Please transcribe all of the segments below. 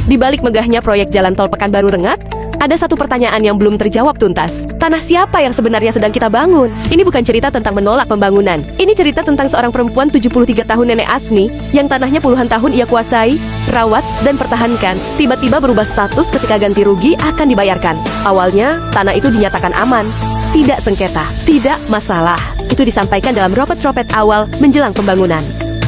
Di balik megahnya proyek jalan tol Pekanbaru Rengat, ada satu pertanyaan yang belum terjawab tuntas. Tanah siapa yang sebenarnya sedang kita bangun? Ini bukan cerita tentang menolak pembangunan. Ini cerita tentang seorang perempuan 73 tahun nenek Asni yang tanahnya puluhan tahun ia kuasai, rawat, dan pertahankan. Tiba-tiba berubah status ketika ganti rugi akan dibayarkan. Awalnya, tanah itu dinyatakan aman, tidak sengketa, tidak masalah. Itu disampaikan dalam ropet-ropet awal menjelang pembangunan.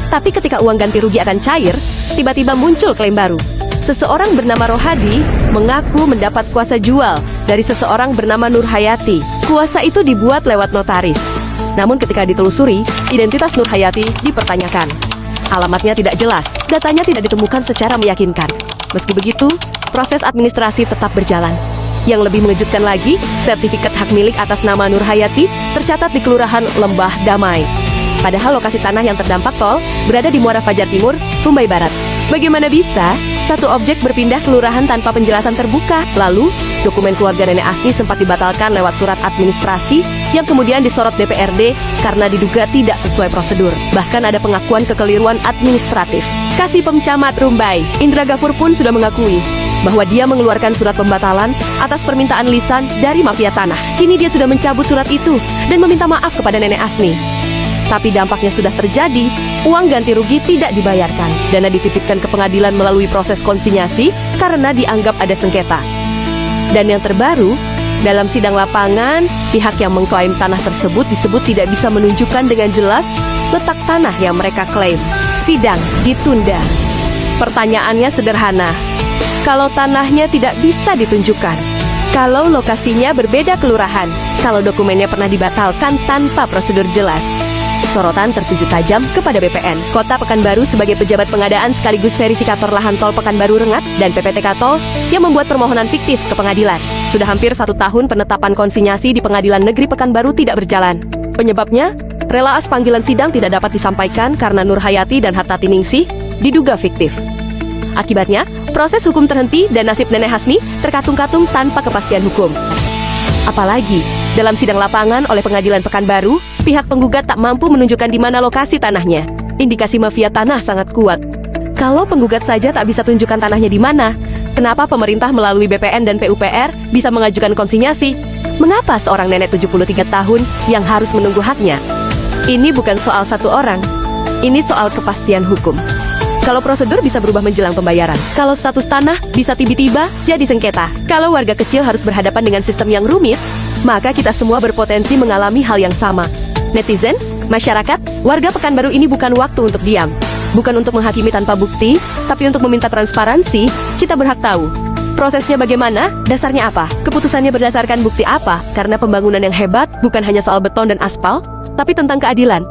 Tapi ketika uang ganti rugi akan cair, tiba-tiba muncul klaim baru. Seseorang bernama Rohadi mengaku mendapat kuasa jual dari seseorang bernama Nur Hayati. Kuasa itu dibuat lewat notaris. Namun ketika ditelusuri, identitas Nur Hayati dipertanyakan. Alamatnya tidak jelas, datanya tidak ditemukan secara meyakinkan. Meski begitu, proses administrasi tetap berjalan. Yang lebih mengejutkan lagi, sertifikat hak milik atas nama Nur Hayati tercatat di Kelurahan Lembah Damai. Padahal lokasi tanah yang terdampak tol berada di Muara Fajar Timur, Rumbai Barat. Bagaimana bisa satu objek berpindah kelurahan tanpa penjelasan terbuka? Lalu, dokumen keluarga nenek Asni sempat dibatalkan lewat surat administrasi yang kemudian disorot DPRD karena diduga tidak sesuai prosedur. Bahkan ada pengakuan kekeliruan administratif. Kasipem Camat Rumbai, Indra Gafur pun sudah mengakui bahwa dia mengeluarkan surat pembatalan atas permintaan lisan dari mafia tanah. Kini dia sudah mencabut surat itu dan meminta maaf kepada nenek Asni. Tapi dampaknya sudah terjadi, uang ganti rugi tidak dibayarkan. Dana dititipkan ke pengadilan melalui proses konsinyasi karena dianggap ada sengketa. Dan yang terbaru, dalam sidang lapangan, pihak yang mengklaim tanah tersebut disebut tidak bisa menunjukkan dengan jelas letak tanah yang mereka klaim. Sidang ditunda. Pertanyaannya sederhana, kalau tanahnya tidak bisa ditunjukkan, kalau lokasinya berbeda kelurahan, kalau dokumennya pernah dibatalkan tanpa prosedur jelas, sorotan tertuju tajam kepada BPN Kota Pekanbaru sebagai pejabat pengadaan sekaligus verifikator lahan tol Pekanbaru Rengat dan PPTK Tol yang membuat permohonan fiktif ke pengadilan. Sudah hampir 1 tahun penetapan konsinyasi di Pengadilan Negeri Pekanbaru tidak berjalan. Penyebabnya, relaas panggilan sidang tidak dapat disampaikan karena Nur Hayati dan Hartati Ningsih diduga fiktif. Akibatnya, proses hukum terhenti dan nasib nenek Hasni terkatung-katung tanpa kepastian hukum. Apalagi, dalam sidang lapangan oleh Pengadilan Pekanbaru, pihak penggugat tak mampu menunjukkan di mana lokasi tanahnya. Indikasi mafia tanah sangat kuat. Kalau penggugat saja tak bisa tunjukkan tanahnya di mana, kenapa pemerintah melalui BPN dan PUPR bisa mengajukan konsinyasi? Mengapa seorang nenek 73 tahun yang harus menunggu haknya? Ini bukan soal satu orang, ini soal kepastian hukum. Kalau prosedur bisa berubah menjelang pembayaran. Kalau status tanah bisa tiba-tiba jadi sengketa. Kalau warga kecil harus berhadapan dengan sistem yang rumit, maka kita semua berpotensi mengalami hal yang sama. Netizen, masyarakat, warga Pekanbaru ini bukan waktu untuk diam. Bukan untuk menghakimi tanpa bukti, tapi untuk meminta transparansi. Kita berhak tahu prosesnya bagaimana, dasarnya apa, keputusannya berdasarkan bukti apa. Karena pembangunan yang hebat bukan hanya soal beton dan aspal, tapi tentang keadilan.